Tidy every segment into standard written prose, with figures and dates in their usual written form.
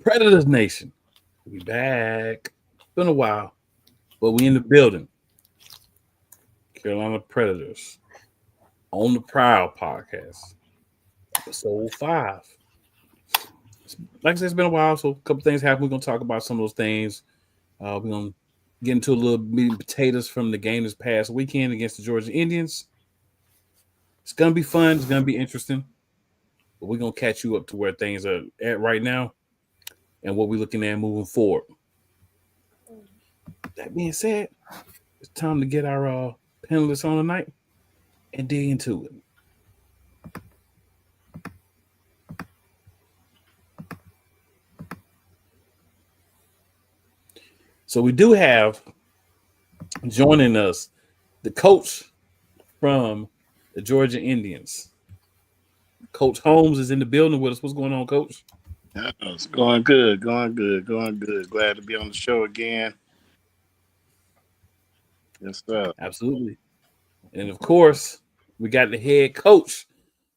Predators Nation. We back. Been a while, but we in the building. Carolina Predators. On the Prowl podcast. Episode 5. Like I said, it's been a while, so a couple things happened. We're gonna talk about some of those things. We're gonna get into a little meat and potatoes from the game this past weekend against the Georgia Indians. It's gonna be fun, it's gonna be interesting. But we're gonna catch you up to where things are at right now and what we're looking at moving forward. That being said, it's time to get our panelists on tonight and dig into it. So we do have joining us the coach from the Georgia Indians. Coach Holmes is in the building with us. What's going on, Coach? It's going good, going good, going good. Glad to be on the show again. Yes, sir. Absolutely. And of course, we got the head coach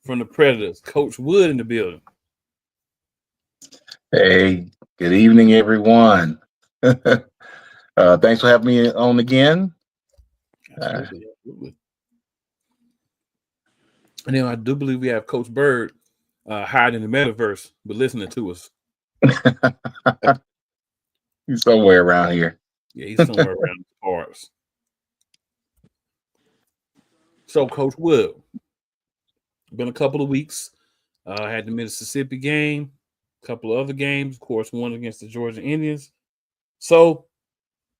from the Predators, Coach Wood, in the building. Hey, good evening, everyone. Thanks for having me on again. Absolutely. And then I do believe we have Coach Bird hiding in the metaverse, but listening to us. He's somewhere around here. Yeah, he's somewhere around the parts. So, Coach Wood, been a couple of weeks. Had the Mississippi game, a couple of other games, of course, one against the Georgia Indians. So,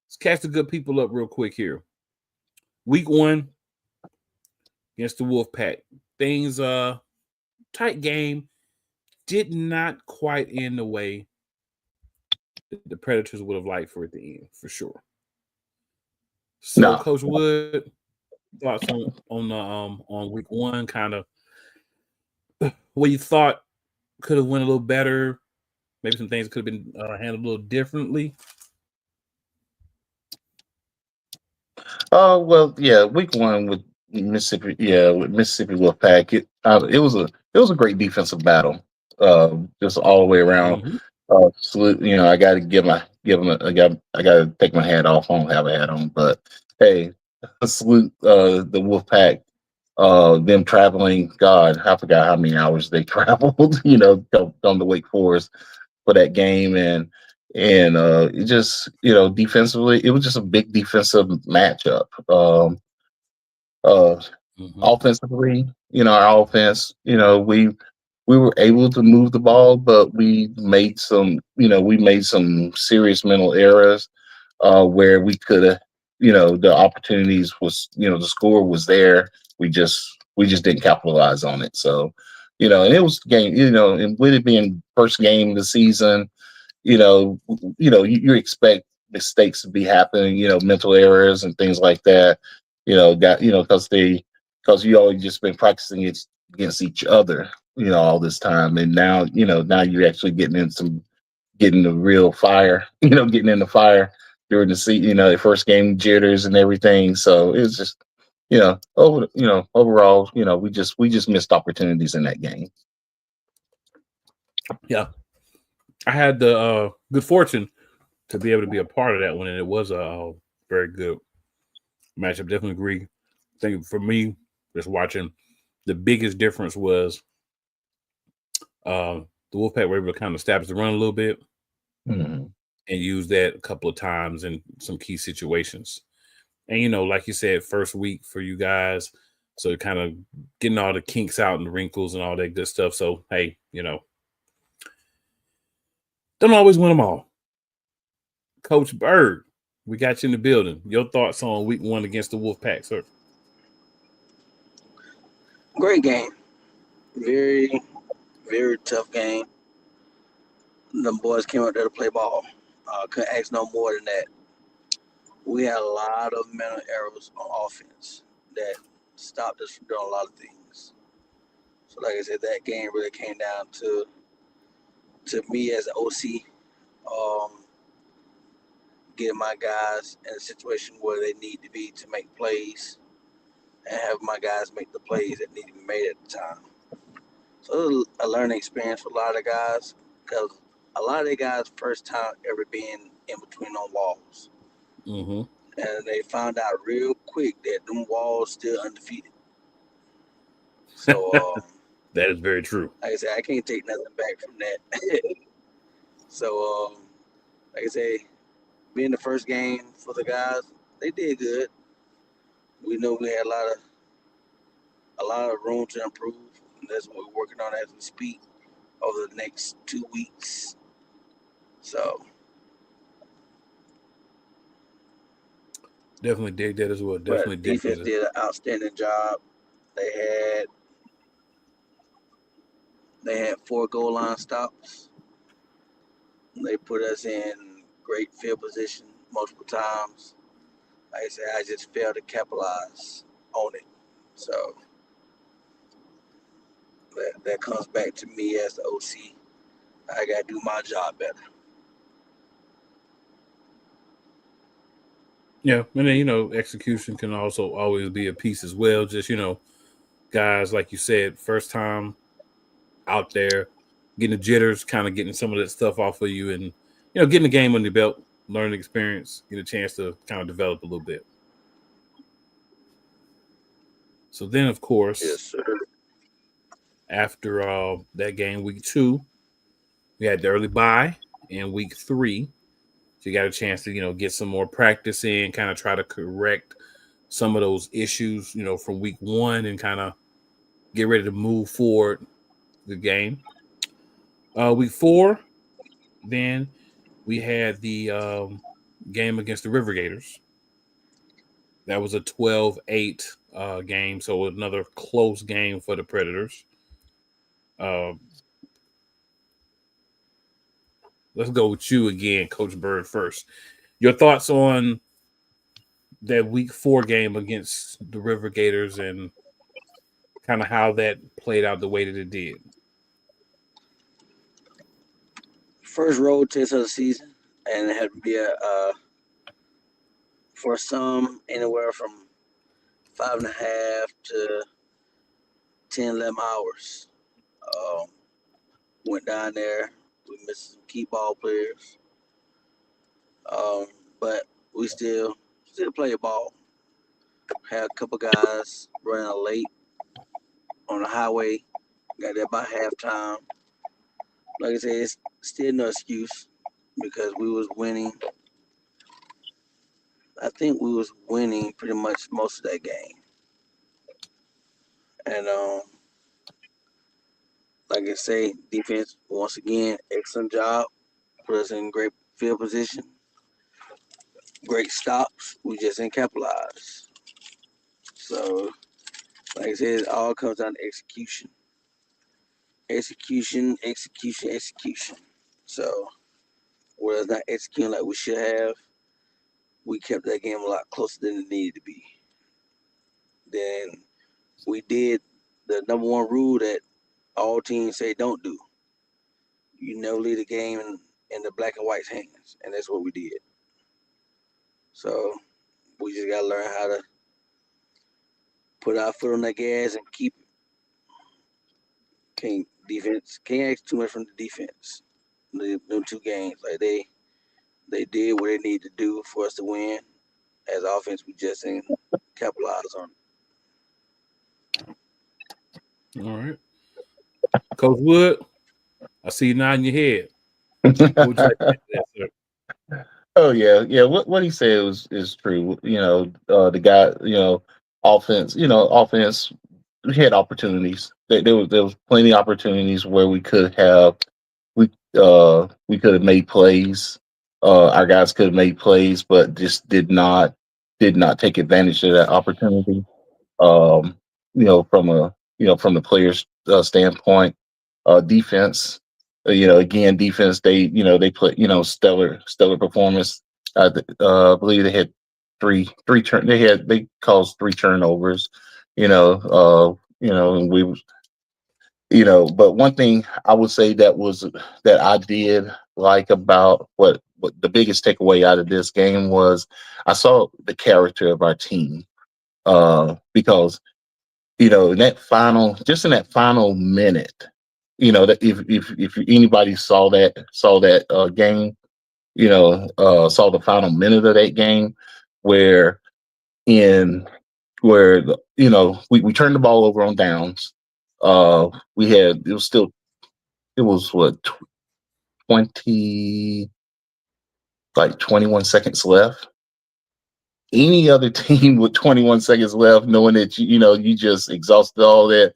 let's catch the good people up real quick here. Week 1 against the Wolfpack. Things, tight game, did not quite end the way the Predators would have liked for it to end, for sure. So, No. Coach Wood, thoughts on week 1, kind of what you thought could have went a little better, maybe some things could have been handled a little differently. Oh well, yeah. Week 1 with Mississippi, with Mississippi Wolfpack, it was a great defensive battle, just all the way around. Mm-hmm. Salute, I got to I got to take my hat off. I don't have a hat on, but hey, salute the Wolfpack. Them traveling, God, I forgot how many hours they traveled. Down to Wake Forest for that game, and it just defensively, it was just a big defensive matchup. Uh, Mm-hmm. Offensively, our offense, we were able to move the ball, but we made some serious mental errors where we could have, the opportunities was, the score was there. We just didn't capitalize on it. So, and it was game, and with it being first game of the season, you expect mistakes to be happening, mental errors and things like that, because you always just been practicing it against each other, all this time. And now you're actually getting the real fire, getting in the fire during the first game jitters and everything. So it's just, overall, we just missed opportunities in that game. Yeah. I had the good fortune to be able to be a part of that one, and it was a very good matchup. Definitely agree. I think for me, just watching, the biggest difference was the Wolfpack were able to kind of establish the run a little bit Mm-hmm. and use that a couple of times in some key situations. And, like you said, first week for you guys, so kind of getting all the kinks out and the wrinkles and all that good stuff. So, hey, don't always win them all. Coach Bird, we got you in the building. Your thoughts on week 1 against the Wolfpack, sir? Great game. Very, very tough game. The boys came out there to play ball. Couldn't ask no more than that. We had a lot of mental errors on offense that stopped us from doing a lot of things. So, like I said, that game really came down to me as an OC, getting my guys in a situation where they need to be to make plays and have my guys make the plays that need to be made at the time. So it was a learning experience for a lot of guys because a lot of the guys' first time ever being in between on walls. Mm-hmm. And they found out real quick that them walls still undefeated. So, That is very true. like I said, I can't take nothing back from that. So, like I say, being the first game for the guys, they did good. We know we had a lot of room to improve, and that's what we're working on as we speak over the next 2 weeks. So, Definitely dig that as well. Definitely but dig defense that. did an outstanding job. They had 4 goal line stops. They put us in great field position multiple times. Like I said, I just failed to capitalize on it. So that comes back to me as the OC. I gotta do my job better. Yeah, and then execution can also always be a piece as well. Just guys like you said, first time out there, getting the jitters, kind of getting some of that stuff off of you, and getting the game on your belt, learning experience, get a chance to kind of develop a little bit. So then, of course, Yes, sir. after that game, week 2, we had the early bye in week 3. So you got a chance to get some more practice in, kind of try to correct some of those issues from week 1, and kind of get ready to move forward the game. Week 4, then we had the game against the River Gators. That was a 12-8 game, so another close game for the Predators. Let's go with you again, Coach Bird, first. Your thoughts on that week 4 game against the River Gators and kind of how that played out the way that it did. First road test of the season, and it had to be for some anywhere from 5.5 to 10, 11 hours. Um, went down there. We missed some key ball players, um, but we still play ball. Had a couple guys running late on the highway. Got there by halftime. Like I said, it's still no excuse because we was winning. I think we was winning pretty much most of that game. And like I say, defense once again, excellent job. Put us in great field position. Great stops. We just didn't capitalize. So, like I said, it all comes down to execution. Execution, execution, execution. So, whereas not executing like we should have, we kept that game a lot closer than it needed to be. Then we did the number one rule that all teams say don't do. You never leave the game in the black and white's hands, and that's what we did. So we just gotta learn how to put our foot on the gas and keep it. Can't ask too much from the defense. Them 2 games, like they did what they needed to do for us to win. As offense, we just didn't capitalize on it. All right. Coach Wood, I see you nodding your head. What would you like to add to that, sir? Oh yeah. What he said is true. The guy, offense. We had opportunities. There was plenty of opportunities where we could have made plays. Our guys could have made plays, but just did not take advantage of that opportunity. Um, from the players' standpoint, defense. Again, defense. They put stellar performance. I believe they had they caused 3 turnovers. And we but one thing I would say that I did like about what the biggest takeaway out of this game was I saw the character of our team. Because in that final minute, that if anybody saw that game, saw the final minute of that game, where in where we turned the ball over on downs. It was what 20 like 21 seconds left. Any other team with 21 seconds left, knowing that you just exhausted all that,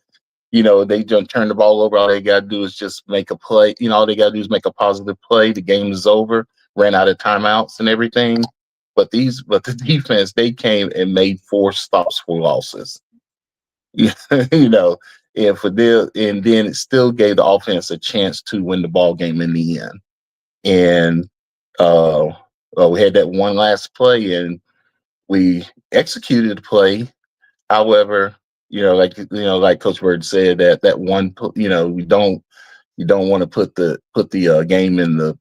they just turn the ball over. All they got to do is just make a play. All they got to do is make a positive play. The game is over. Ran out of timeouts and everything. But the defense, they came and made 4 stops for losses. And then it still gave the offense a chance to win the ball game in the end. And we had that one last play, and we executed the play. However, like Coach Bird said, that one, you don't want to put the game in the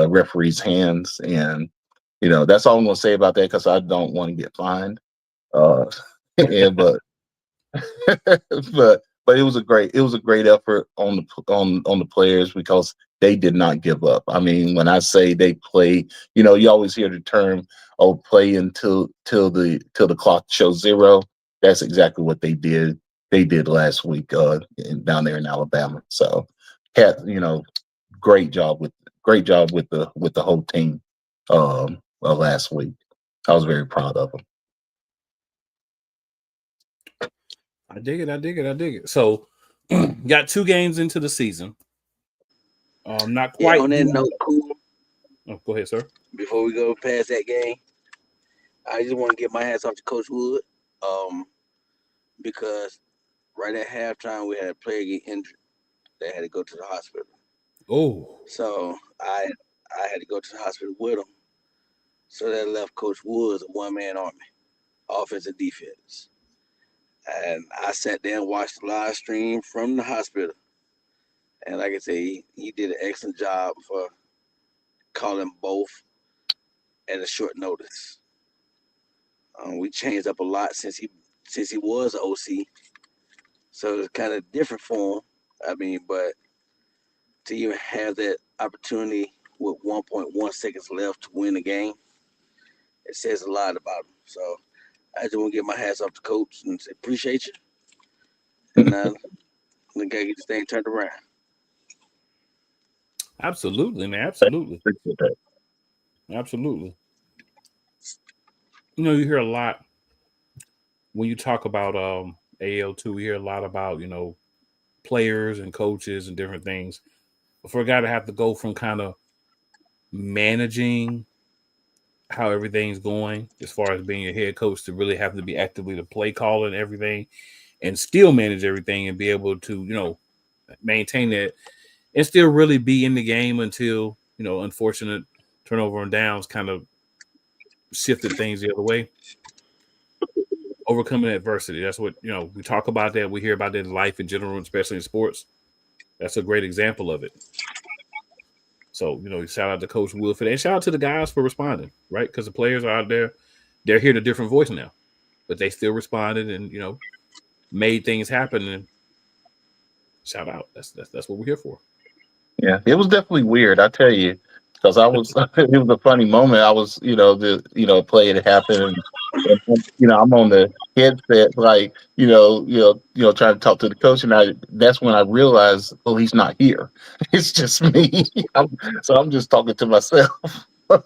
referee's hands, and that's all I'm going to say about that, because I don't want to get fined. But but it was a great effort on the players, because they did not give up. I mean, when I say they played, you always hear the term, "Oh, play until the clock shows 0." That's exactly what they did. They did last week down there in Alabama. So, great job with the whole team last week. I was very proud of them. I dig it. So, got 2 games into the season. Not quite. On that note, cool. Oh, go ahead, sir. Before we go past that game, I just want to get my hats off to Coach Wood, because right at halftime we had a player get injured. They had to go to the hospital. Oh, So I had to go to the hospital with him. So that left Coach Woods a one-man army, offense and defense. And I sat there and watched the live stream from the hospital. And like I say, he did an excellent job for calling both at a short notice. We changed up a lot since he was OC, so it's kind of different for him. I mean, but to even have that opportunity with 1.1 seconds left to win the game, it says a lot about him. So I just want to get my hats off to coach and say appreciate you, and we gotta get this thing turned around. absolutely, man. Absolutely. Absolutely. You hear a lot when you talk about AL2. We hear a lot about players and coaches and different things. But for a guy to have to go from kind of managing how everything's going as far as being a head coach to really having to be actively the play caller and everything, and still manage everything and be able to maintain that and still really be in the game until unfortunate turnover and downs kind of shifted things the other way. Overcoming adversity. That's what, we talk about that. We hear about that in life in general, especially in sports. That's a great example of it. So, shout out to Coach Wood for that. And shout out to the guys for responding, right? Because the players are out there. They're hearing a different voice now. But they still responded and, made things happen. And shout out. That's what we're here for. Yeah, it was definitely weird, I tell you, because I was. It was a funny moment. I was, play had happened, and I'm on the headset, like, trying to talk to the coach, and that's when I realized, oh, he's not here. It's just me. So I'm just talking to myself. but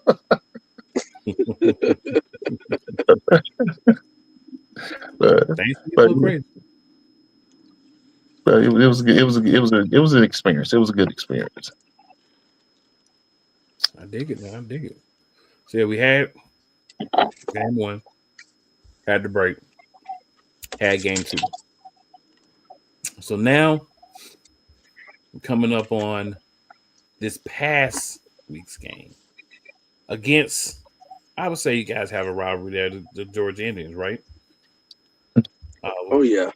Thanks for but, your praise. but it was an experience. It was a good experience. I dig it, man. I dig it. So yeah, we had game 1, had the break, had game 2. So now we're coming up on this past week's game against, I would say you guys have a rivalry there, the Georgia Indians, right? Oh yeah,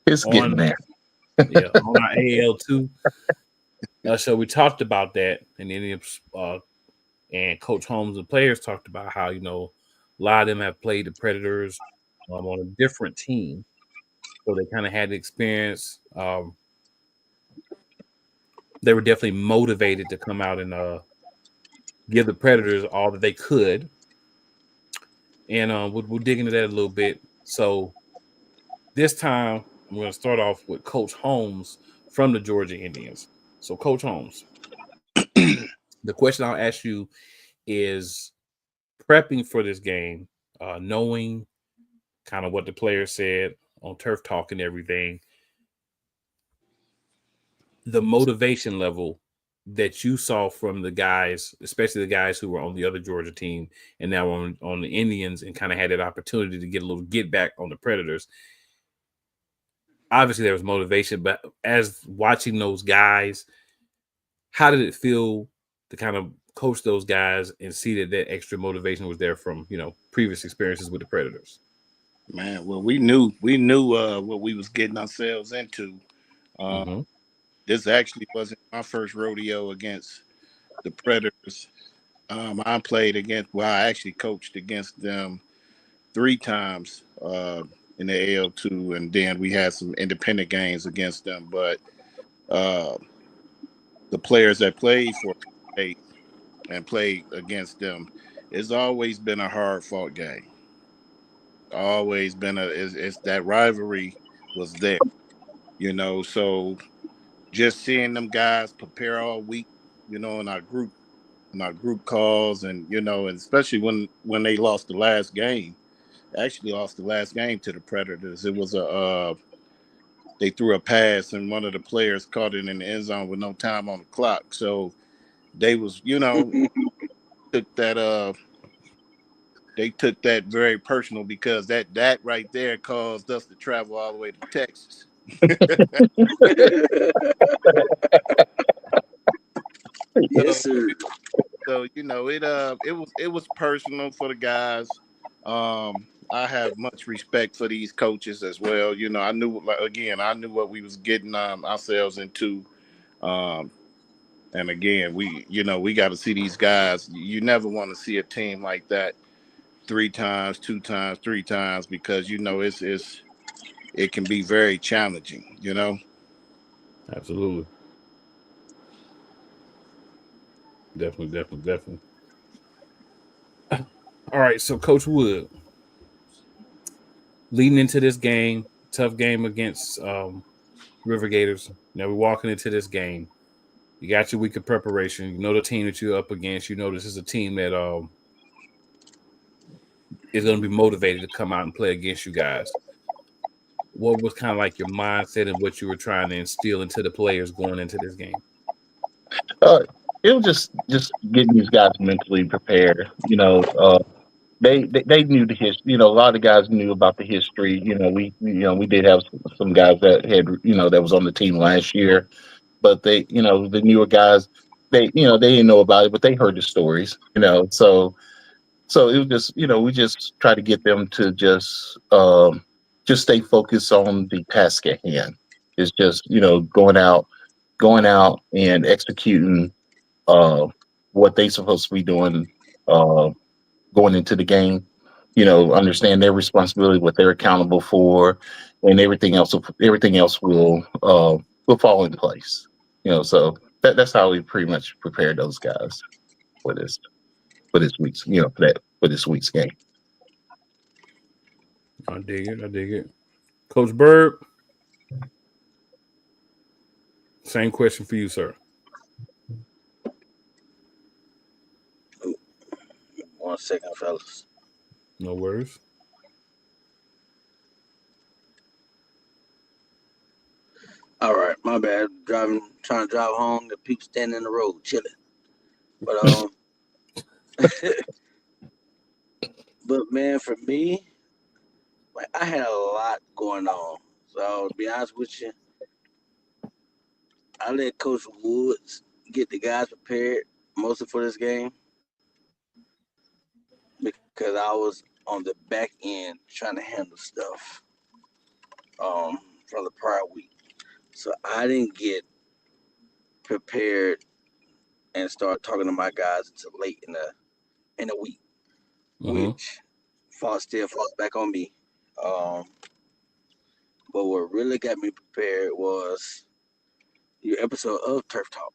It's getting there. Yeah, on our AL2. So we talked about that, and then and Coach Holmes and players talked about how a lot of them have played the Predators on a different team, so they kind of had the experience they were definitely motivated to come out and give the Predators all that they could. And we'll dig into that a little bit. So this time, I'm going to start off with Coach Holmes from the Georgia Indians. So, Coach Holmes, the question I'll ask you is prepping for this game, knowing kind of what the players said on Turf Talk and everything, the motivation level that you saw from the guys, especially the guys who were on the other Georgia team and now on the Indians and kind of had that opportunity to get a little get back on the Predators. Obviously, there was motivation, but as watching those guys, how did it feel to kind of coach those guys and see that extra motivation was there from, previous experiences with the Predators? Man, well, we knew what we was getting ourselves into. Mm-hmm. This actually wasn't my first rodeo against the Predators. I played against. Well, I actually coached against them 3 times in the AL2, and then we had some independent games against them. But the players that played for State and played against them, it's always been a hard fought game. Always been it's that rivalry was there, So just seeing them guys prepare all week, in our group calls, and and especially when they lost the last game, actually lost the last game to the Predators. It was they threw a pass and one of the players caught it in the end zone with no time on the clock. So they was, took that they took that very personal because that right there caused us to travel all the way to Texas. Yes, sir. So it was personal for the guys. I have much respect for these coaches as well. I knew, like, again, I knew what we was getting ourselves into. Um, and again, we got to see these guys. You never want to see a team like that 3 times, 2 times, 3 times, because it can be very challenging. Absolutely. Definitely. All right, so Coach Wood, leading into this game, tough game against River Gators. Now we're walking into this game. You got your week of preparation. You know the team that you're up against. You know this is a team that is going to be motivated to come out and play against you guys. What was kind of like your mindset and what you were trying to instill into the players going into this game? Uh, it was just getting these guys mentally prepared. They knew the history. A lot of the guys knew about the history. We did have some guys that had that was on the team last year, but the newer guys, they didn't know about it, but they heard the stories. So it was just we just try to get them to just stay focused on the task at hand. It's just going out and executing uh, what they supposed to be doing uh, going into the game. Understand their responsibility, what they're accountable for, and everything else will fall in place. So that's how we pretty much prepared those guys for this week's for this week's game. I dig it. Coach Bird, same question for you, sir. 1 second, fellas. No worries. All right, my bad. Trying to drive home. The people standing in the road, chilling. But but man, for me, like, I had a lot going on. So to be honest with you, I let Coach Woods get the guys prepared mostly for this game because I was on the back end trying to handle stuff from the prior week. So I didn't get prepared and start talking to my guys until late in the week, Mm-hmm. which still falls back on me. Um, but what really got me prepared was your episode of Turf Talk.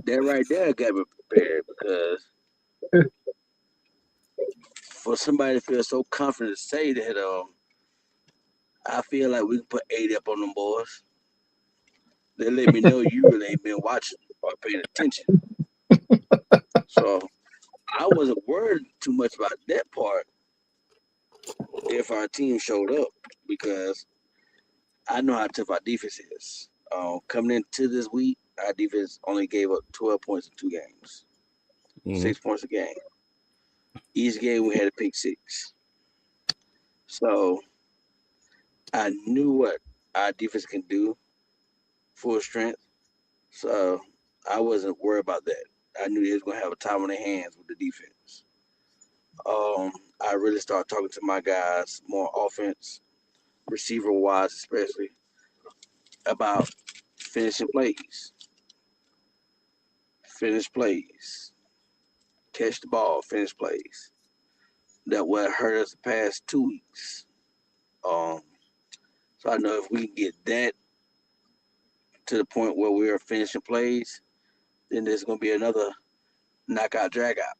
That right there got me prepared because for somebody to feel so confident to say that, I feel like we can put 80 up on them boys. They let me know you really ain't been watching or paying attention. So I wasn't worried too much about that part if our team showed up because I know how tough our defense is. Coming into this week, our defense only gave up 12 points in 2 games, 6 points a game. Each game we had a pick 6. So I knew what our defense can do, full strength. So I wasn't worried about that. I knew they was gonna have a time on their hands with the defense. I really started talking to my guys more offense, receiver wise especially, about finishing plays. Finish plays. Catch the ball, finish plays. That what hurt us the past 2 weeks. So I know if we can get that to the point where we're finishing plays, then there's gonna be another knockout drag out.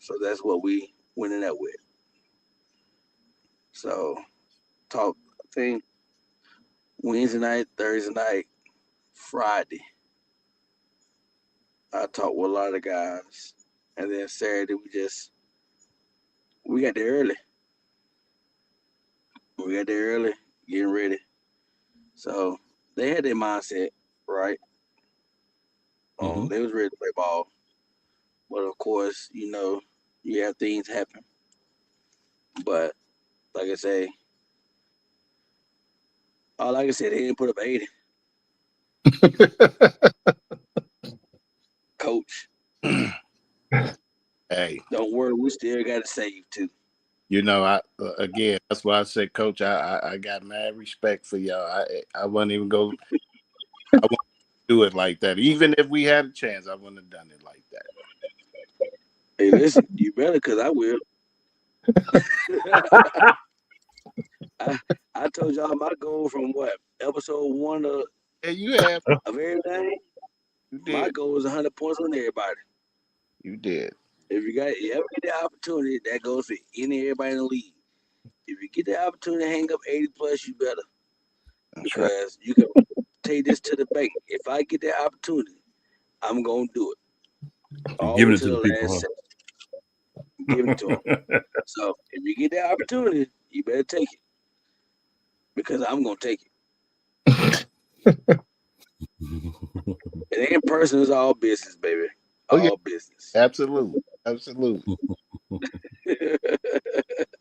So that's what we went in that with. So talk I think Wednesday night, Thursday night, Friday. I talked with a lot of guys. And then Saturday we got there early. We got there early, getting ready. So they had their mindset, right? They was ready to play ball. But of course, you have things happen. But like I say, like I said, they didn't put up 80. Coach, Hey, don't worry, we still got to save too. again, that's why I said, Coach, I got mad respect for y'all. I wouldn't even go. I wouldn't do it like that. Even if we had a chance, I wouldn't have done it like that. Hey, listen, you better, because I will. I told y'all my goal from episode 1 of You have. everything. You My did. goal is 100 points on everybody. You did. If you ever get the opportunity, that goes for everybody in the league. If you get the opportunity to hang up 80 plus, you better. That's right. Because you can take this to the bank. If I get that opportunity, I'm going to do it. You're All giving the way it to to the the people, last huh? second. Giving it to them. So if you get that opportunity, you better take it. Because I'm going to take it. It ain't personal, it's all business, baby. All business. Absolutely. Absolutely.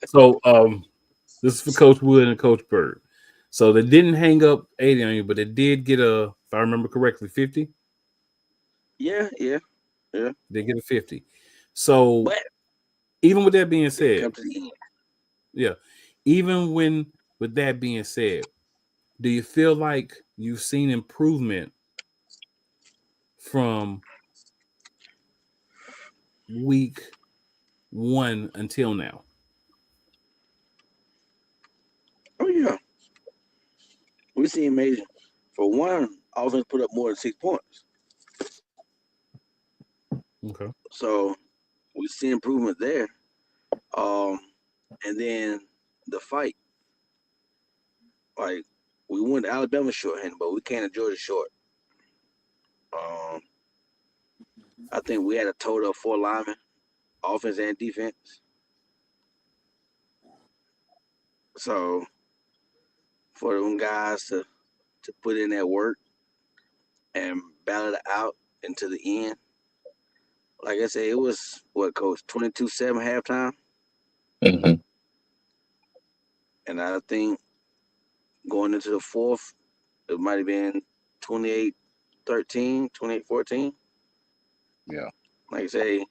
So this is for Coach Wood and Coach Bird. So they didn't hang up 80 on you, but they did get if I remember correctly, 50. Yeah. They get a 50. So But even with that being said, come to the end. yeah, even with that being said, do you feel like you've seen improvement from week 1 until now? Oh yeah. We see amazing. For one, offense put up more than 6 points. Okay. So we see improvement there. And then the fight. Like we went to Alabama shorthanded, but we came to Georgia short. I think we had a total of 4 linemen, offense and defense. So for them guys to put in that work and battle it out into the end. Like I said, it was Coach, 22-7 halftime. Mm-hmm. And I think going into the fourth, it might have been 28-13, 28-14. Yeah. Like I say,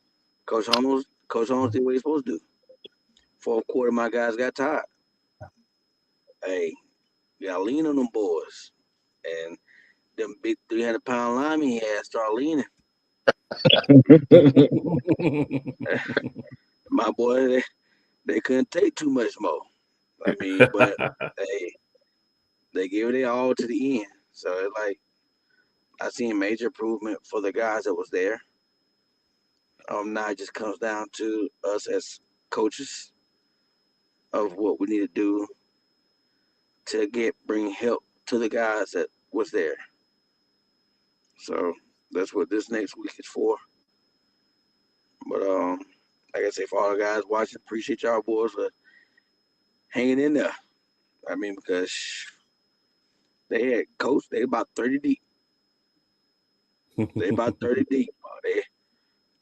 Coach Holmes did what he's supposed to do. Fourth quarter, my guys got tired. Hey, you gotta lean on them boys. And them big 300-pound linemen he had start leaning. My boy they couldn't take too much more. I mean, but they gave it all to the end. So it's like I seen major improvement for the guys that was there. Now it just comes down to us as coaches of what we need to do to bring help to the guys that was there. So that's what this next week is for. But like I say, for all the guys watching, appreciate y'all boys for hanging in there. I mean, because they had coach, they about 30 deep. They about 30 deep. They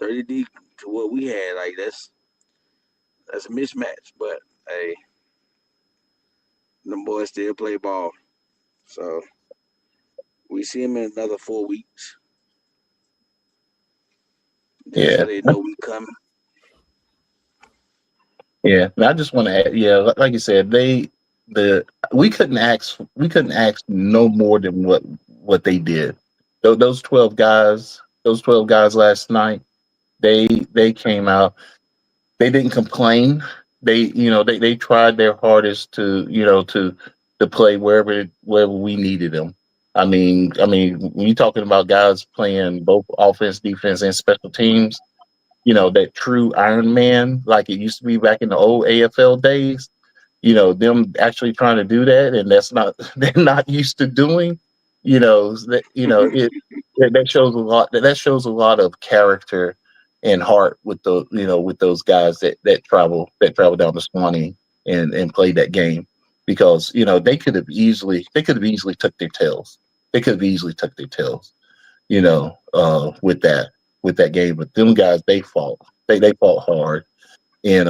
30 deep to what we had. Like that's a mismatch. But hey, them boys still play ball. So we see them in another 4 weeks. Just so Yeah, they know we coming. yeah. And I just want to add, yeah, like you said, the we couldn't ask no more than what they did. Those 12 guys last night, they came out. They didn't complain. They tried their hardest to play wherever we needed them. I mean, when you're talking about guys playing both offense, defense, and special teams, that true Iron Man, like it used to be back in the old AFL days, them actually trying to do that, and that's not they're not used to doing. That shows a lot. That shows a lot of character and heart with those guys that travel down to Swanee and play that game, because they could have easily took their tails. They could have easily took their tails. With that game, but them guys, they fought hard, and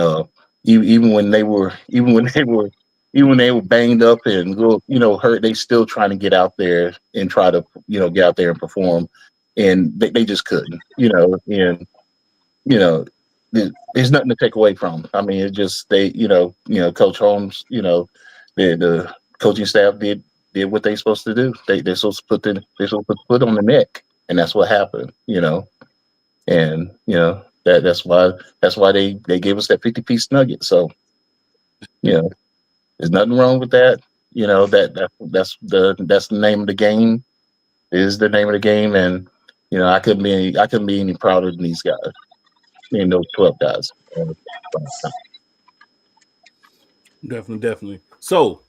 even when they were banged up and hurt, they still trying to get out there and try to get out there and perform, and they just couldn't. And you know there's nothing to take away from. I mean, it just Coach Holmes, the coaching staff did what they supposed to do. They're supposed to put the foot on the neck, and that's what happened. And that's why they gave us that 50-piece nugget. So you know there's nothing wrong with that. That's the name of the game. It is the name of the game, and I couldn't be any prouder than these guys. Those 12 guys. Definitely, definitely. So,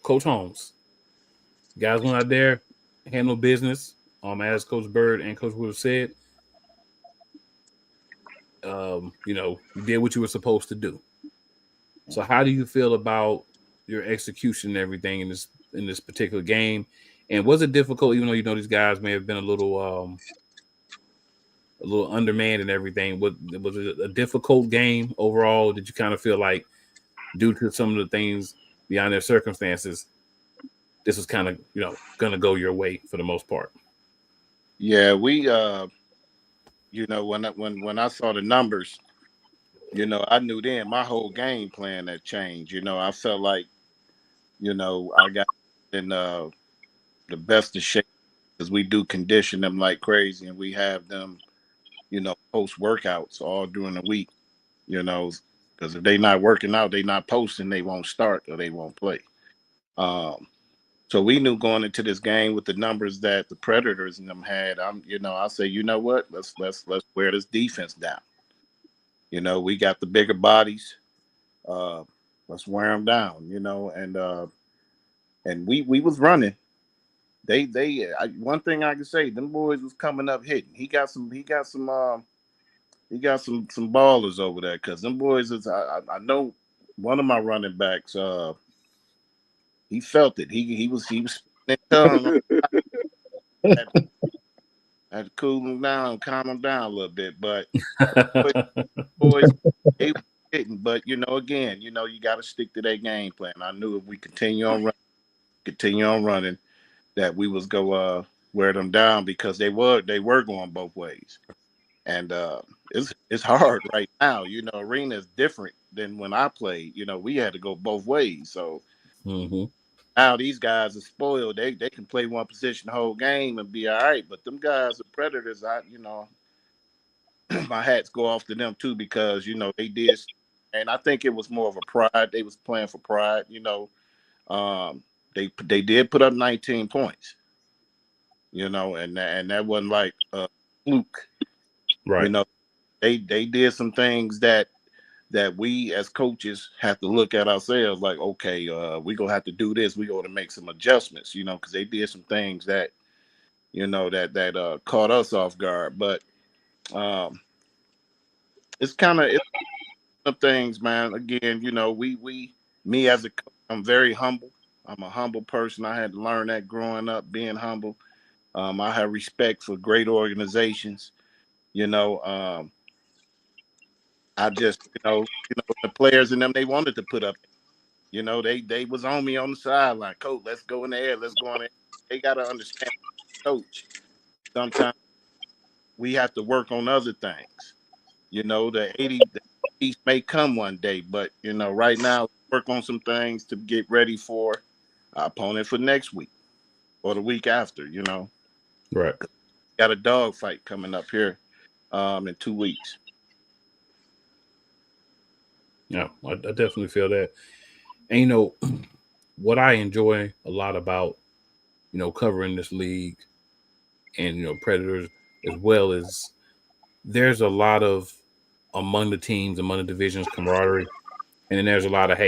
Coach Holmes, guys went out there, handled business. As Coach Bird and Coach Wood have said, you did what you were supposed to do. So, how do you feel about your execution and everything in this particular game? And was it difficult, even though these guys may have been a little undermanned and everything? Was it a difficult game overall? Did you kind of feel like, due to some of the things beyond their circumstances, this was kind of gonna go your way for the most part? Yeah, we when I saw the numbers, I knew then my whole game plan had changed. I felt like, I got in the best of shape, because we do condition them like crazy, and we have them, post workouts all during the week, because if they not working out, they not posting, they won't start or they won't play. Um, so we knew going into this game with the numbers that the Predators and them had. I say, you know what? Let's wear this defense down. We got the bigger bodies. Uh, let's wear them down. And we was running. One thing I can say, them boys was coming up hitting. He got some ballers over there, because them boys is. I know one of my running backs. He felt it. He was telling him, I had to cool him down, calm him down a little bit. But boys, they were hitting. But again, you got to stick to that game plan. I knew if we continue on running, that we was go wear them down, because they were going both ways. And it's hard right now. Arena is different than when I played. We had to go both ways. So Mm-hmm. now these guys are spoiled. They can play one position the whole game and be all right. But them guys are Predators. My hats go off to them too, because they did And I think it was more of a pride. They was playing for pride, They did put up 19 points, and that wasn't like a fluke. Right. They did some things that we as coaches have to look at ourselves like, okay, we're gonna have to do this. We're gonna make some adjustments, because they did some things that that caught us off guard. But it's kind of some things, man. Again, me as a coach, I'm very humble. I'm a humble person. I had to learn that growing up, being humble. I have respect for great organizations. I just, the players in them, they wanted to put up. They was on me on the sideline. Coach, let's go in the air. Let's go in there. They got to understand, coach. Sometimes we have to work on other things. The piece may come one day, but right now, work on some things to get ready for our opponent for next week or the week after. Right. Got a dog fight coming up here in 2 weeks. Yeah, I definitely feel that. And what I enjoy a lot about covering this league and Predators as well is there's a lot of among the teams, among the divisions, camaraderie, and then there's a lot of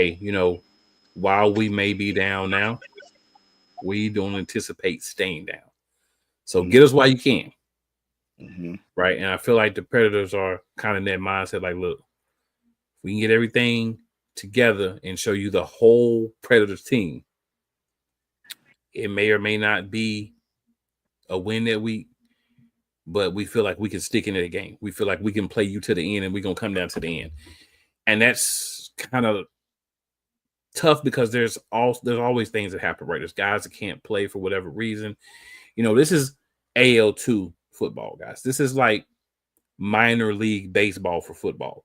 while we may be down now, we don't anticipate staying down. So get us while you can. Mm-hmm. Right. And I feel like the Predators are kind of in that mindset, like, look, we can get everything together and show you the whole Predators team. It may or may not be a win that week, but we feel like we can stick into the game. We feel like we can play you to the end and we're going to come down to the end. And that's kind of tough because there's always things that happen, right? There's guys that can't play for whatever reason. This is AL2 football, guys. This is like minor league baseball for football,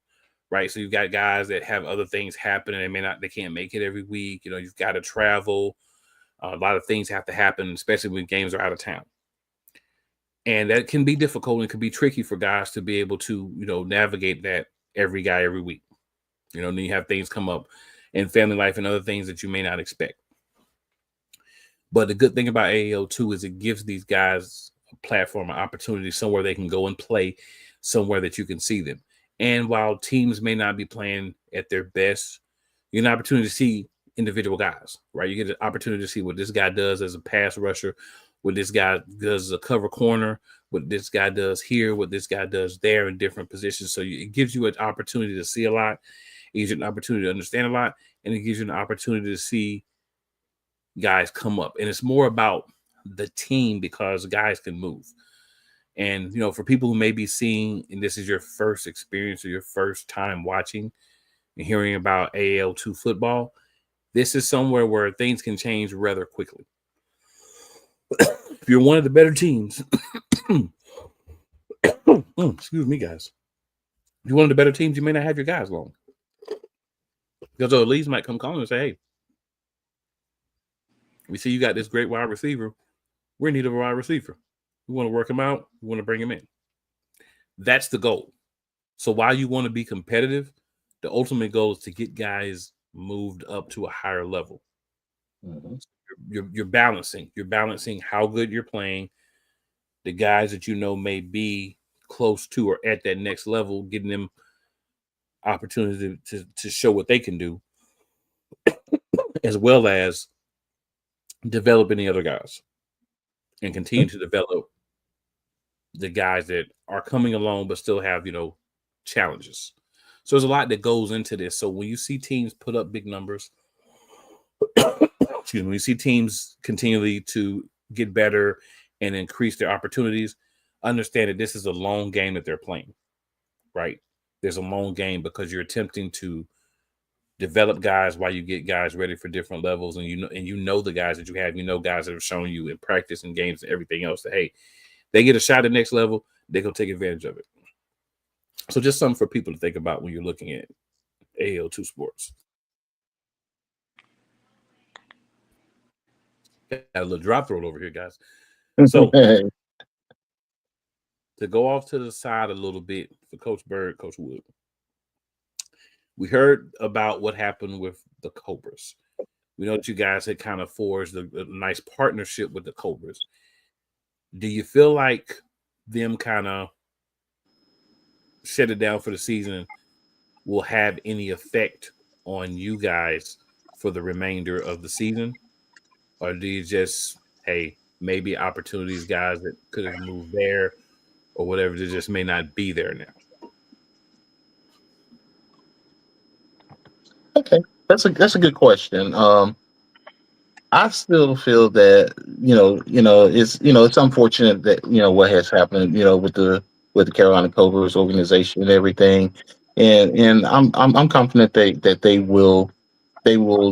right? So you've got guys that have other things happen and they can't make it every week. You've got to travel. A lot of things have to happen, especially when games are out of town. And that can be difficult and can be tricky for guys to be able to, navigate that every week. Then you have things come up in family life and other things that you may not expect. But the good thing about AAL2 is it gives these guys a platform, an opportunity, somewhere they can go and play, somewhere that you can see them. And while teams may not be playing at their best, you get an opportunity to see individual guys, right? You get an opportunity to see what this guy does as a pass rusher, what this guy does as a cover corner, what this guy does here, what this guy does there in different positions. So it gives you an opportunity to see a lot. It gives you an opportunity to understand a lot, and it gives you an opportunity to see guys come up. And it's more about the team because guys can move. And, for people who may be seeing, and this is your first experience or your first time watching and hearing about AL2 football, this is somewhere where things can change rather quickly. If you're one of the better teams, excuse me, guys. If you're one of the better teams, you may not have your guys long. Because the leagues might come calling and say, hey, we see you got this great wide receiver. We're in need of a wide receiver. We want to work him out. We want to bring him in. That's the goal. So while you want to be competitive, the ultimate goal is to get guys moved up to a higher level. Mm-hmm. You're balancing. You're balancing how good you're playing, the guys that may be close to or at that next level, getting them opportunity to show what they can do, as well as developing the other guys and continue to develop the guys that are coming along but still have, challenges. So there's a lot that goes into this. So when you see teams put up big numbers, excuse me, when you see teams continually to get better and increase their opportunities, understand that this is a long game that they're playing, right? There's a long game because you're attempting to develop guys while you get guys ready for different levels. And the guys that you have, guys that have shown you in practice and games and everything else that, hey, they get a shot at the next level, they're going to take advantage of it. So just something for people to think about when you're looking at AL2 sports. Got a little drop throat over here, guys. So to go off to the side a little bit for Coach Bird, Coach Wood, We heard about what happened with the Cobras. We know that you guys had kind of forged a nice partnership with the Cobras. Do you feel like them kind of shut it down for the season will have any effect on you guys for the remainder of the season? Or do you just, hey, maybe opportunities, guys that could have moved there or whatever, they just may not be there now? Okay, that's a good question. I still feel that it's unfortunate that what has happened with the Carolina Cobras organization and everything, and I'm confident they will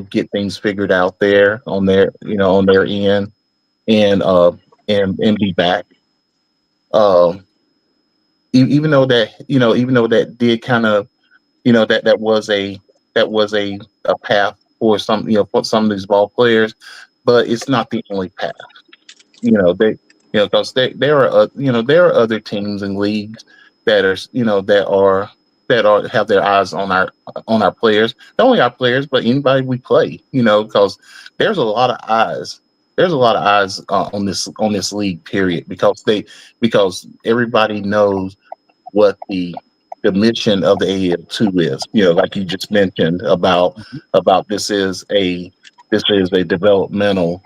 get things figured out there on their end, and and be back. Um, even though that did kind of that was a path for for some of these ball players, but it's not the only path. They because there are other teams and leagues that are have their eyes on our players, not only our players but anybody we play. Because there's a lot of eyes. There's a lot of eyes on this league period, because everybody knows what the mission of the AL2 is. Like you just mentioned about this is a developmental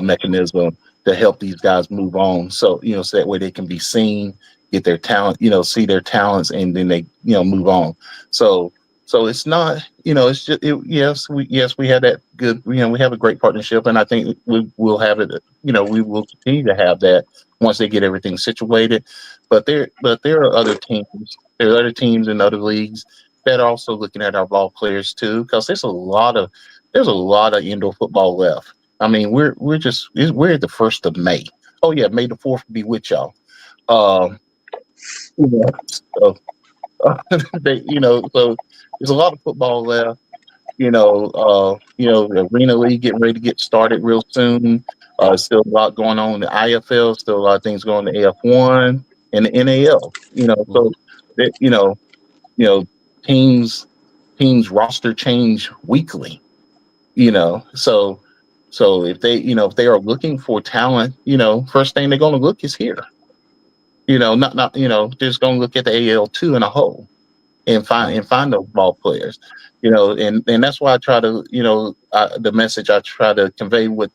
mechanism to help these guys move on. So that way they can be seen, get their talent, see their talents, and then they move on. So it's not, it's just yes, we had that good, we have a great partnership, and I think we will have it. We will continue to have that once they get everything situated. But there are other teams. There are other teams in other leagues that are also looking at our ball players too, because there's a lot of indoor football left. I mean, we're at the 1st of May. Oh yeah, May the 4th be with y'all. Um, yeah, so, so there's a lot of football left. The Arena League getting ready to get started real soon. Still a lot going on in the IFL. Still a lot of things going on in the AF1 and the NAL. So that you know teams roster change weekly. So if they are looking for talent, first thing they're going to look is here. Not just going to look at the AL2 in a whole and find those ball players. And that's why I try to the message I try to convey with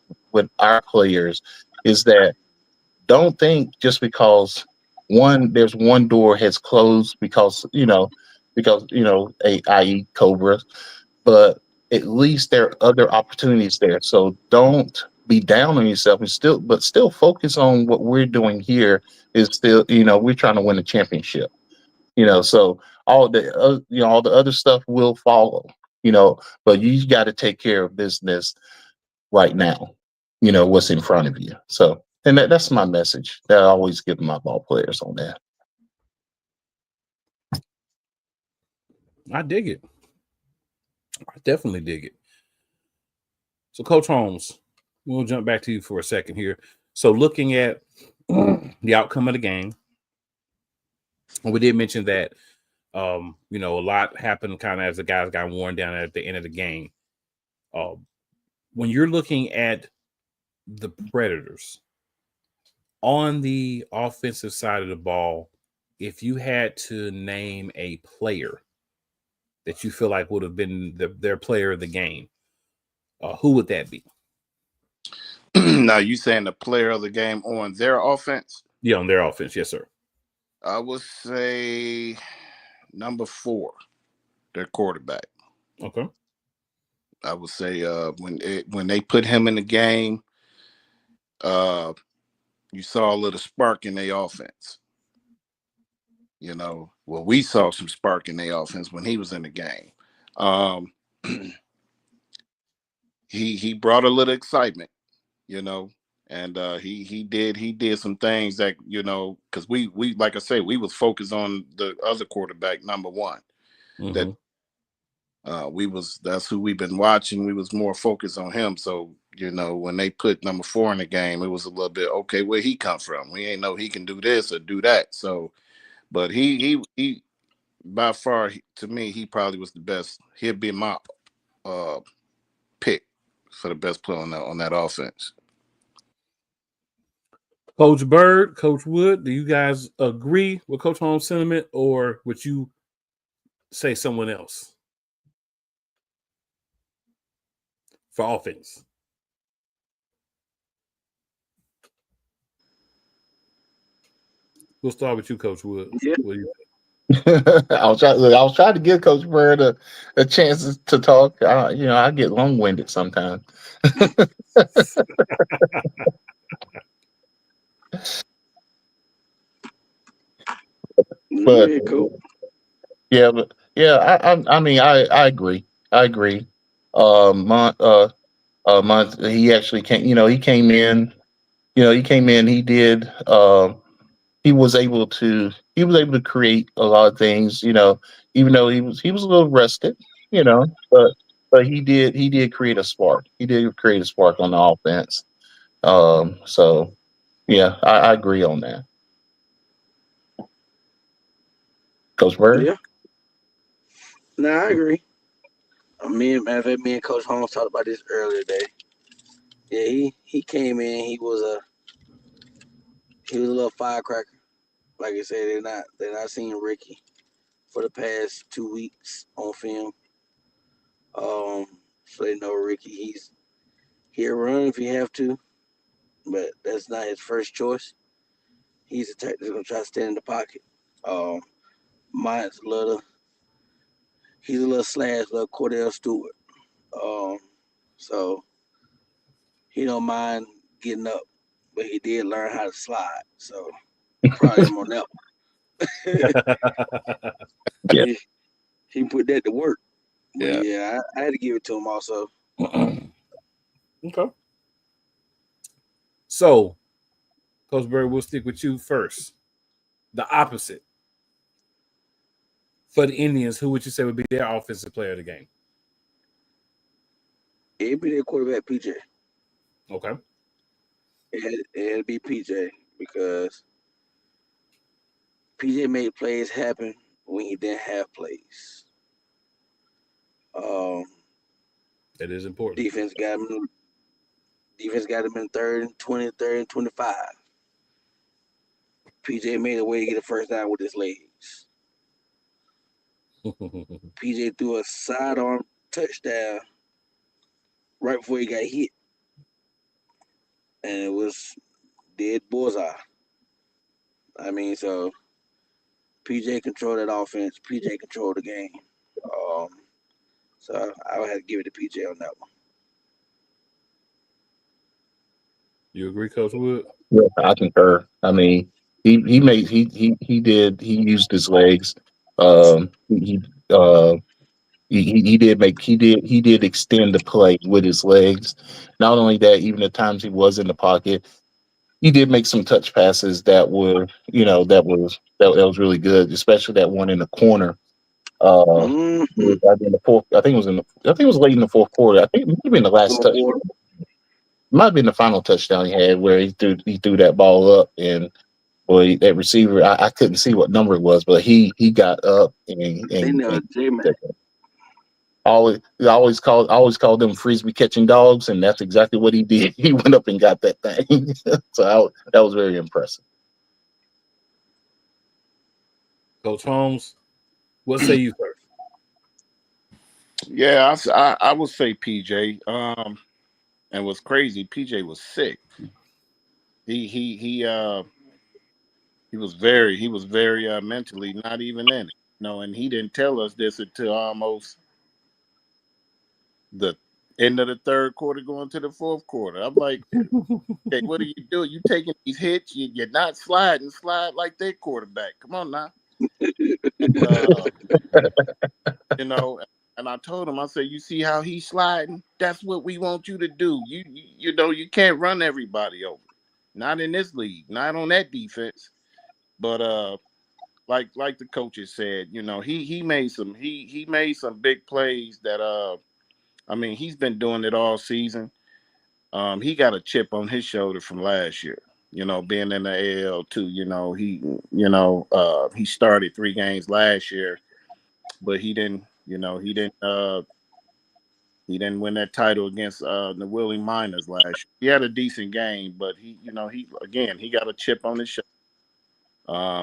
our players is that don't think just because there's one door has closed because a i.e. Cobra, but at least there are other opportunities there. So don't be down on yourself and still focus on what we're doing here. Is still, we're trying to win a championship. So all the other stuff will follow. But you got to take care of business right now. What's in front of you. So, and that's my message that I always give my ball players on that. I dig it. I definitely dig it. So, Coach Holmes, we'll jump back to you for a second here. So, looking at the outcome of the game, we did mention that a lot happened kind of as the guys got worn down at the end of the game. When you're looking at the Predators on the offensive side of the ball, if you had to name a player that you feel like would have been their player of the game, who would that be? Now, you saying the player of the game on their offense? Yeah, on their offense. Yes, sir. I would say number 4, their quarterback. Okay. I would say when they put him in the game, you saw a little spark in their offense. We saw some spark in their offense when he was in the game. He brought a little excitement, and he did some things that because we like I say, we was focused on the other quarterback, number 1. Mm-hmm. That's who we've been watching. We was more focused on him. So when they put number 4 in the game, it was a little bit okay. Where he come from? We ain't know he can do this or do that. So, but he by far, to me, he probably was the best. He'd be my uh, pick for the best player on that offense. Coach Bird, Coach Wood, do you guys agree with Coach Holmes' sentiment, or would you say someone else for offense? We'll start with you, Coach Wood. Yeah. What do you I was trying to give Coach Bird a chance to talk. I get long winded sometimes. Go But ahead, Coach. I mean, I agree. I agree. Mon, he actually came. He came in. He came in. He did. He was able to create a lot of things. Even though he was a little rested. But he did create a spark. He did create a spark on the offense. So yeah, I agree on that. Coach Bird. Yeah. Nah, I agree. Matter of fact, me and Coach Holmes talked about this earlier today. Yeah, he came in. He was a little firecracker. Like I said, they're not seeing Ricky for the past 2 weeks on film. Um, so they know Ricky. He'll run if he have to, but that's not his first choice. He's a type that's gonna try to stand in the pocket. Um, mine's a little. He's a little slash, little Cordell Stewart. Um, so he don't mind getting up, but he did learn how to slide. So probably him on that one. Yeah. he, he put that to work. But Yeah. yeah, I had to give it to him also. Okay. So, Coach Bird, we'll stick with you first. The opposite. For the Indians, who would you say would be their offensive player of the game? It'd be their quarterback PJ. Okay. It'd be PJ because PJ made plays happen when he didn't have plays. Um, That is important. defense got him. Defense got him in 3rd and 20, 3rd and 25. PJ made a way to get a first down with his legs. PJ threw a sidearm touchdown right before he got hit, and it was dead bullseye. So PJ controlled that offense. PJ controlled the game. Um, so I would have to give it to PJ on that one. You agree, Coach Wood? Yeah, I concur. I mean, he used his legs. Um, he uh he did extend the play with his legs. Not only that, even the times he was in the pocket, he did make some touch passes that were that was really good, especially that one in the corner. Mm-hmm. In the fourth, I think it was late in the fourth quarter. I think it might have been the last touch. Might have been the final touchdown he had where he threw that ball up, and boy, that receiver, I couldn't see what number it was, but he got up They know J-Man. always called them frisbee catching dogs, and that's exactly what he did. He went up and got that thing. So that was very impressive. Coach Holmes, what say you first? Yeah, I would say PJ. And what's crazy, PJ was sick. He was very mentally not even in it. No, and he didn't tell us this until almost the end of the third quarter, going to the fourth quarter. I'm like, okay, what are you doing? You taking these hits? You're not sliding. Slide like their quarterback. Come on now. Uh, you know, and I told him, I said, you see how he's sliding? That's what we want you to do. You can't run everybody over. Not in this league. Not on that defense. But like the coaches said, he made some big plays that he's been doing it all season. He got a chip on his shoulder from last year. Being in the AL too. He started 3 games last year. but he didn't. He didn't win that title against the Willie Miners last year. He had a decent game, but he got a chip on his shoulder.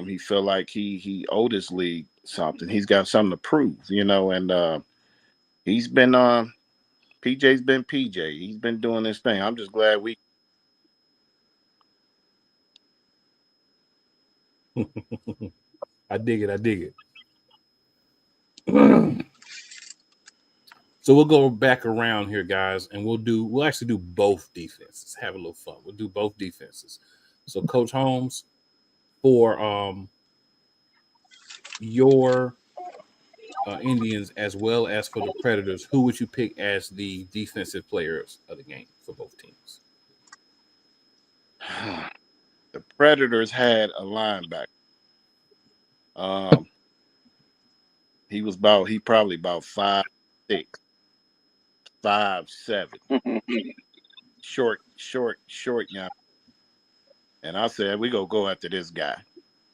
He felt like he owed his league something. He's got something to prove, and he's been PJ's been PJ. He's been doing this thing. I'm just glad we. I dig it. So we'll go back around here, guys, and we'll actually do both defenses. Have a little fun. We'll do both defenses. So, Coach Holmes, for your Indians as well as for the Predators, who would you pick as the defensive players of the game for both teams? The Predators had a linebacker. He probably about 5'6", 5'7", short young. And I said, we go after this guy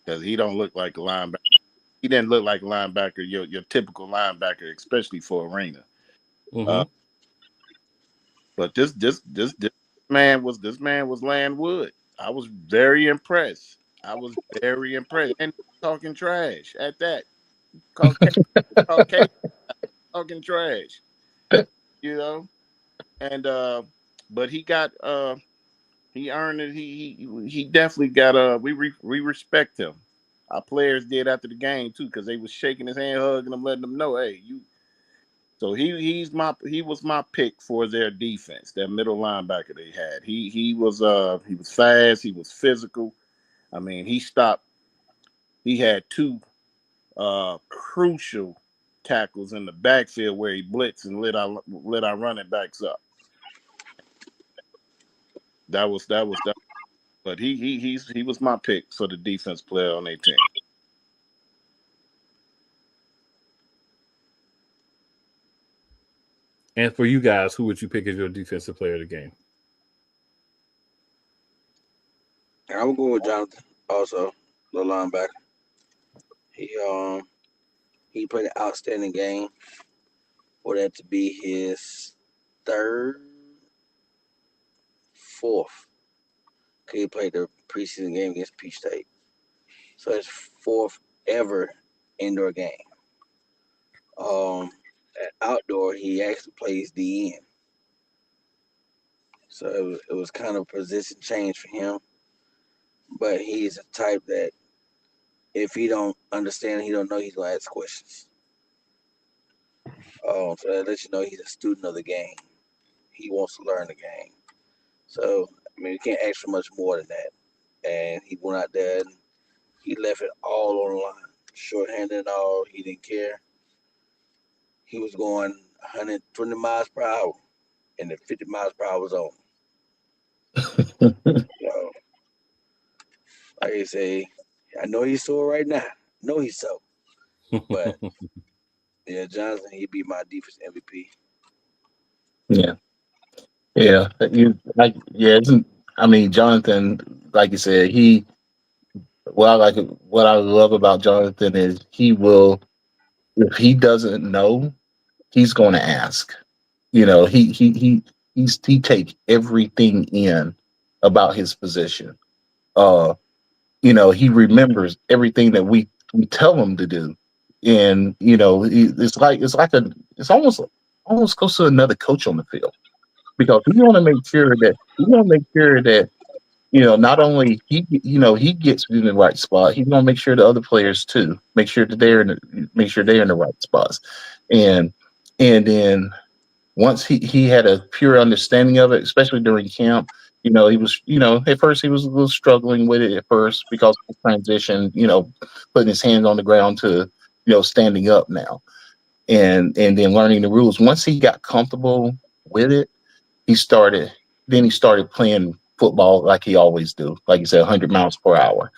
because he don't look like a linebacker. He didn't look like a linebacker, your typical linebacker, especially for arena. Mm-hmm. But this man was laying wood. I was very impressed. And talking trash at that. Talking trash. And but he got he earned it. He definitely got we respect him. Our players did after the game too, because they was shaking his hand, hugging him, letting him know, hey, you. So he was my pick for their defense, their middle linebacker they had. He was fast, he was physical. I mean, he had two crucial tackles in the backfield where he blitzed and lit our running backs up. That was. But he was my pick for the defense player on their team. And for you guys, who would you pick as your defensive player of the game? I would go with Jonathan, also the linebacker. He played an outstanding game for that to be his fourth. He played the preseason game against Peach State. So his fourth ever indoor game. At outdoor, he actually plays the end. So it was kind of a position change for him. But he's a type that if he don't understand, he don't know, he's going to ask questions. So that lets you know he's a student of the game. He wants to learn the game. So, I mean, you can't ask for much more than that. And he went out there and he left it all on the line. Short-handed and all, he didn't care. He was going 120 miles per hour, and the 50 miles per hour was on. So, like I say, I know he's sore right now. I know he's so. But, yeah, Johnson, he'd be my defense MVP. Yeah. Yeah. I mean, Jonathan, like you said, what I love about Jonathan is he will, if he doesn't know, he's going to ask. He take everything in about his position. He remembers everything that we tell him to do, and it's almost close to another coach on the field, because we want to make sure that not only he gets in the right spot, he's going to make sure the other players too make sure they're in the right spots, and then once he had a pure understanding of it, especially during camp. He was, at first he was a little struggling with it at first because of the transition, putting his hands on the ground to, standing up now, and then learning the rules. Once he got comfortable with it, he started playing football like he always do, like you said, 100 miles per hour,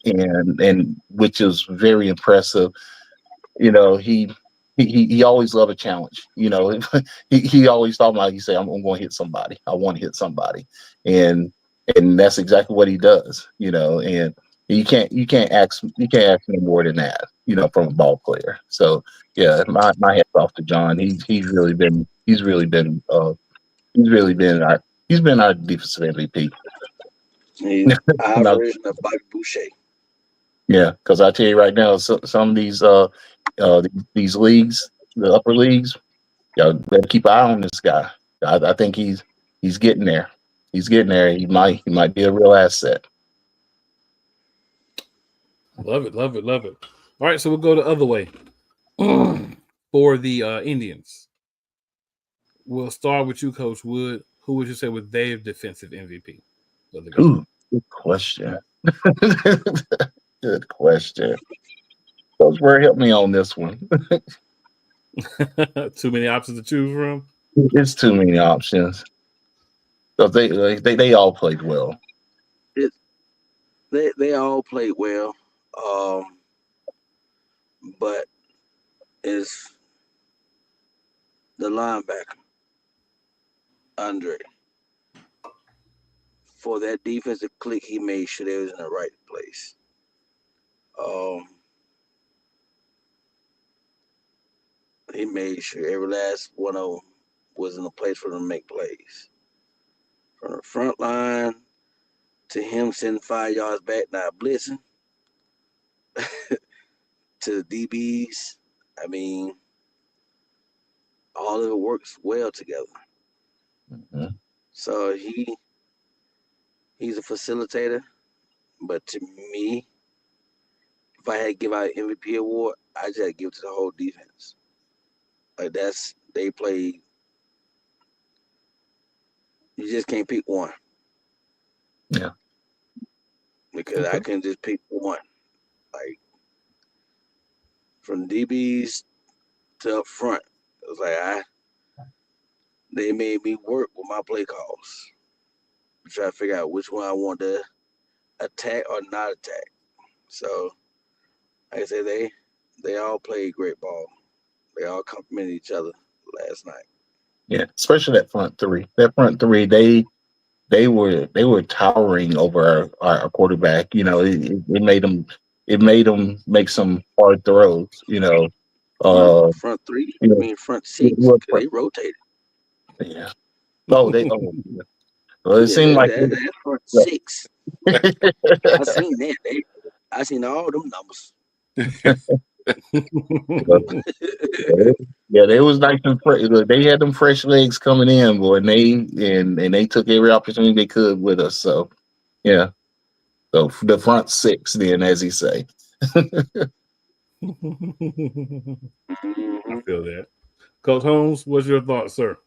and which is very impressive. He always loved a challenge. He always thought about. He said, "I'm going to hit somebody. I want to hit somebody," and that's exactly what he does. And you can't ask no more than that. from a ball player. So yeah, my hats off to John. He's really been our defensive MVP. He's our version of Bobby Boucher. Yeah, because I tell you right now, some of these leagues, the upper leagues, y'all better keep an eye on this guy. I think he's getting there. He's getting there. He might be a real asset. Love it. All right, so we'll go the other way for the Indians. We'll start with you, Coach Wood. Who would you say was their defensive MVP? Ooh, good question. Good question. Coach Bird, help me on this one. Too many options to choose from. It's too many options. So they all played well. They all played well, but it's the linebacker Andre. For that defensive click he made sure they was in the right place. He made sure every last one of them was in a place for them to make plays. From the front line to him sending 5 yards back, not blitzing, to the DBs. I mean, all of it works well together. Mm-hmm. So he's a facilitator, but to me, if I had to give out an MVP award, I just had to give it to the whole defense. Like they played. You just can't pick one. Yeah. Because I couldn't just pick one. Like from DBs to up front, it was like they made me work with my play calls to try to figure out which one I want to attack or not attack. So, like I said, they all played great ball. They all complimented each other last night. Yeah, especially that front three. That front three, they were towering over our quarterback. It made them make some hard throws. Front three. I mean front six. Because they rotated. Yeah. Oh, yeah. Well, it seemed like that's front six. I seen that. I seen all them numbers. Yeah, they was nice and fresh. They had them fresh legs coming in, boy, and they took every opportunity they could with us. So, yeah. So the front six, then, as he say. I feel that. Coach Holmes, what's your thoughts, sir?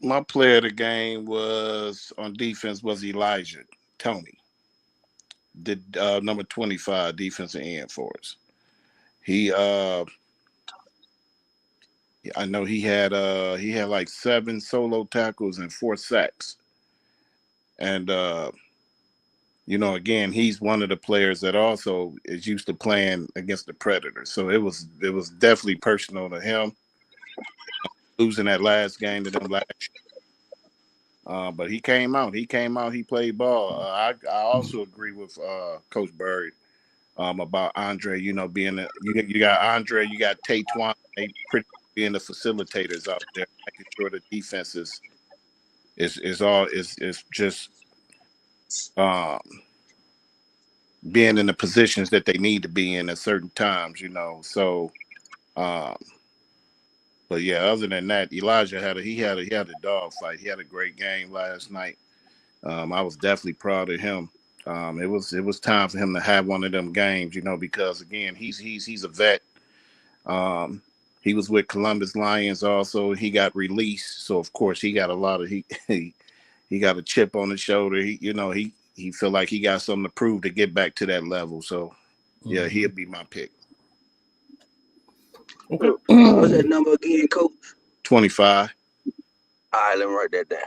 My player of the game was on defense was Elijah Tony, the number 25 defensive end for us. I know he had like 7 solo tackles and 4 sacks, and again, he's one of the players that also is used to playing against the Predators. So it was definitely personal to him losing that last game to them last year. But he came out. He played ball. I also agree with Coach Bird about Andre. Being you got Andre, you got Taitwan. They pretty being the facilitators out there, making sure the defense is just being in the positions that they need to be in at certain times. So. But yeah, other than that, Elijah had a dog fight. He had a great game last night. I was definitely proud of him. It was time for him to have one of them games, because again, he's a vet. He was with Columbus Lions also. He got released, so of course he got a lot of he got a chip on his shoulder. He feel like he got something to prove to get back to that level. So yeah, he'll be my pick. Okay. What's that number again, Coach? 25. All right, let me write that down.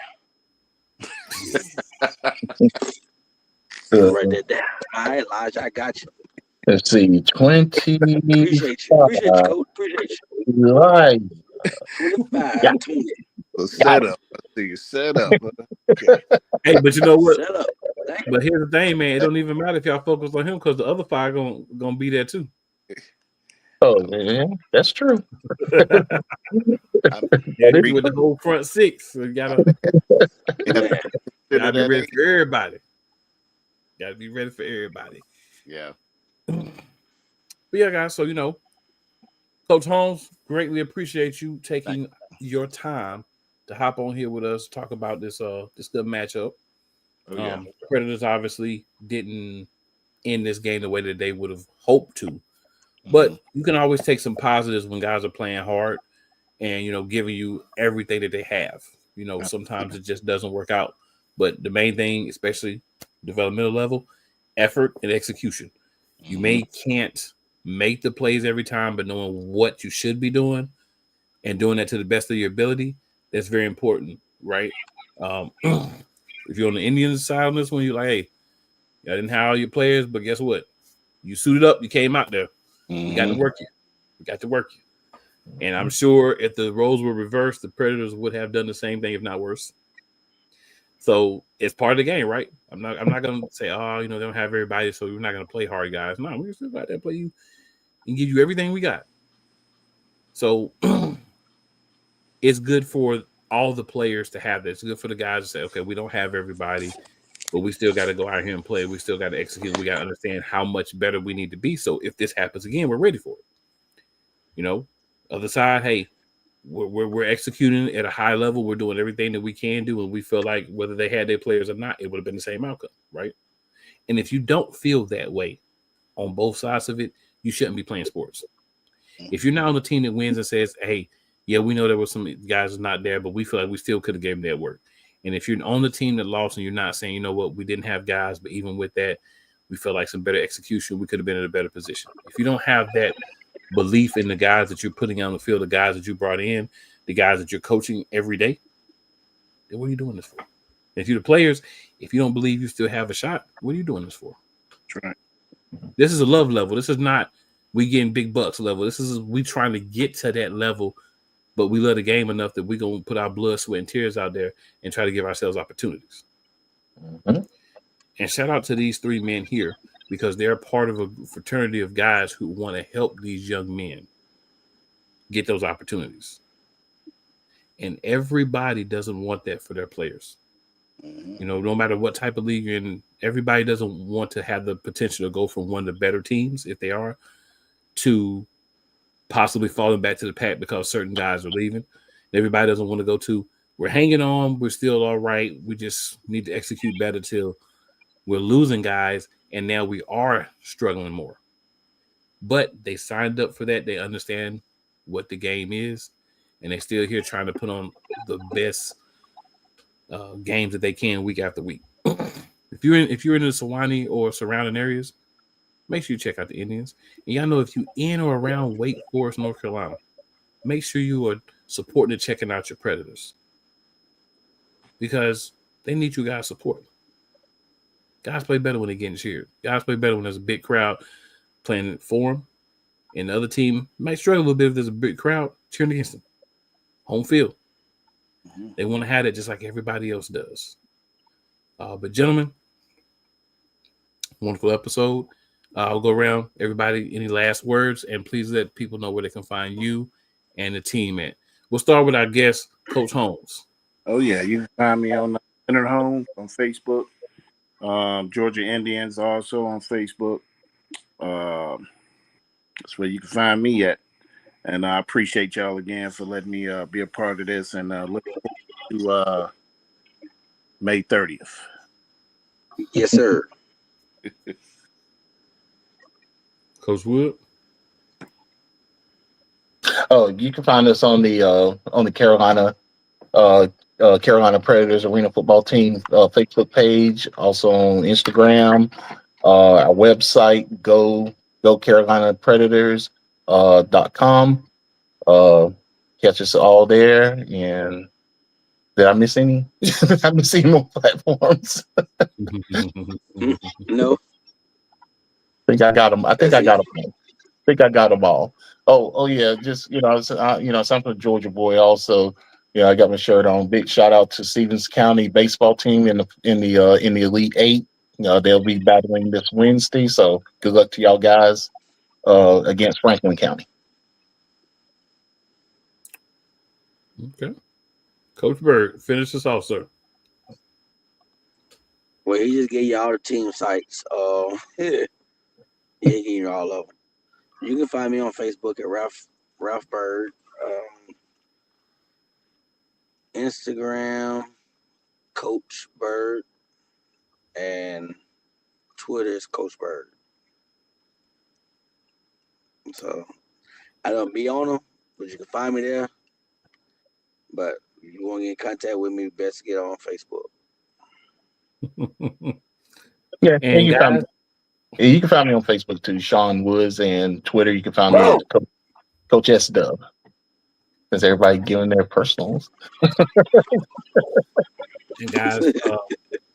Write that down. All right, Elijah, I got you. Let's see, 20. Appreciate you, Coach. Appreciate you. Right. 25. Yeah. 20. Set up. I see you set up. Okay. Hey, but you know what? Set up. But here's the thing, man. It don't even matter if y'all focus on him because the other five gonna be there too. Oh, yeah, that's true. I Yeah, agree. with the whole front six, so you gotta be ready for everybody. Gotta be ready for everybody. Yeah. But yeah, guys. So Coach Holmes, greatly appreciate you taking your time to hop on here with us, talk about this good matchup. Oh, yeah. Predators obviously didn't end this game the way that they would have hoped to, but you can always take some positives when guys are playing hard and giving you everything that they have. Sometimes it just doesn't work out, but the main thing, especially developmental level, effort and execution. You can't make the plays every time, but knowing what you should be doing and doing that to the best of your ability, that's very important, right? If you're on the Indian side on this one, you're like, hey, I didn't have all your players, but guess what? You suited up, you came out there. We got to work you. We got to work you. And I'm sure if the roles were reversed, the Predators would have done the same thing, if not worse. So it's part of the game, right? I'm not gonna say, they don't have everybody, so we're not gonna play hard, guys. No, we're still about to play you and give you everything we got. So it's good for all the players to have this. It's good for the guys to say, okay, we don't have everybody, but we still got to go out here and play. We still got to execute. We got to understand how much better we need to be. So if this happens again, we're ready for it. Other side, hey, we're executing at a high level. We're doing everything that we can do, and we feel like whether they had their players or not, it would have been the same outcome, right? And if you don't feel that way on both sides of it, you shouldn't be playing sports. If you're not on the team that wins and says, hey, yeah, we know there were some guys not there, but we feel like we still could have given that work. And if you're on the team that lost and you're not saying, you know what, we didn't have guys, but even with that, we feel like some better execution, we could have been in a better position. If you don't have that belief in the guys that you're putting on the field, the guys that you brought in, the guys that you're coaching every day, then what are you doing this for? If you're the players, if you don't believe you still have a shot, what are you doing this for? That's right. This is a love level. This is not we getting big bucks level. This is we trying to get to that level, but we love the game enough that we're going to put our blood, sweat, and tears out there and try to give ourselves opportunities. And shout out to these three men here because they're part of a fraternity of guys who want to help these young men get those opportunities. And everybody doesn't want that for their players. No matter what type of league you're in, everybody doesn't want to have the potential to go from one of the better teams, if they are, to possibly falling back to the pack because certain guys are leaving. Everybody doesn't want to go to, we're hanging on, we're still all right. We just need to execute better till we're losing guys, and now we are struggling more. But they signed up for that. They understand what the game is, and they're still here trying to put on the best games that they can week after week. If you're in the Sewanee or surrounding areas, make sure you check out the Indians. And y'all know if you in or around Wake Forest, North Carolina, make sure you are supporting and checking out your Predators because they need you guys' support. Guys play better when they're getting cheered. Guys play better when there's a big crowd playing for them. And the other team might struggle a little bit if there's a big crowd cheering against them. Home field. They want to have it just like everybody else does. But gentlemen, wonderful episode. I'll go around. Everybody, any last words? And please let people know where they can find you and the team at. We'll start with our guest, Coach Holmes. Oh, yeah. You can find me on Leonard Holmes on Facebook. Georgia Indians also on Facebook. That's where you can find me at. And I appreciate y'all again for letting me be a part of this and look forward to May 30th. Yes, sir. Coach Wood. Oh, you can find us on the Carolina Carolina Predators Arena Football Team Facebook page, also on Instagram, our website, go Carolina Predators .com. Catch us all there. And did I miss any? Did I miss any more platforms? No. I think I got them. I think I got them all. Oh yeah, just I'm from Georgia boy also. I got my shirt on. Big shout out to Stevens County baseball team in the Elite Eight. They'll be battling this Wednesday. So good luck to y'all guys against Franklin County. Okay. Coach Bird, finish this off, sir. Well, he just gave you all the team sites. Yeah, he gave you all of them. You can find me on Facebook at Ralph Bird. Instagram, Coach Bird, and Twitter is Coach Bird. So I don't be on them, but you can find me there. But if you want to get in contact with me, best to get on Facebook. Yeah, And guys, you can find me on Facebook too, Sean Woods, and Twitter. You can find me at Coach S Dub. Because everybody giving their personals. and guys,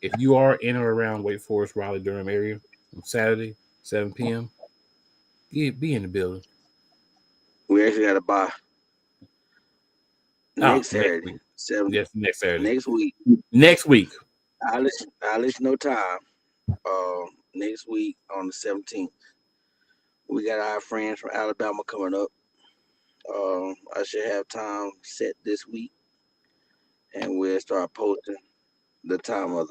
if you are in or around Wake Forest, Raleigh, Durham area on Saturday, 7 p.m., be in the building. We actually got to buy next Next Saturday, week. 7. Yes, next Saturday. Next week. Next week. I'll let you know time. Next week on the 17th. We got our friends from Alabama coming up. I should have time set this week, and we'll start posting the time of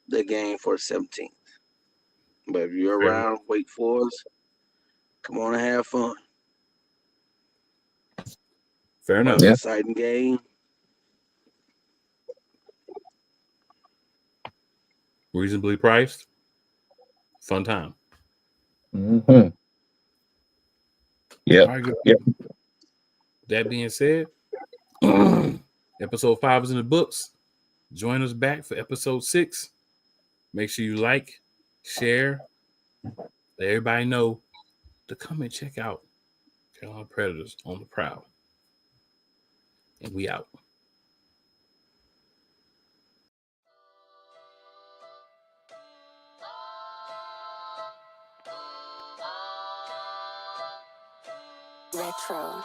the game for the 17th. But if you're Fair around Wake Forest, come on and have fun. Fair enough. Yeah. Exciting game. Reasonably priced. Fun time. Mm-hmm. Yeah. All right, Yep. That being said, episode 5 is in the books. Join us back for episode 6. Make sure you like, share, let everybody know to come and check out Carolina Predators on the Prowl. And we out. Retro.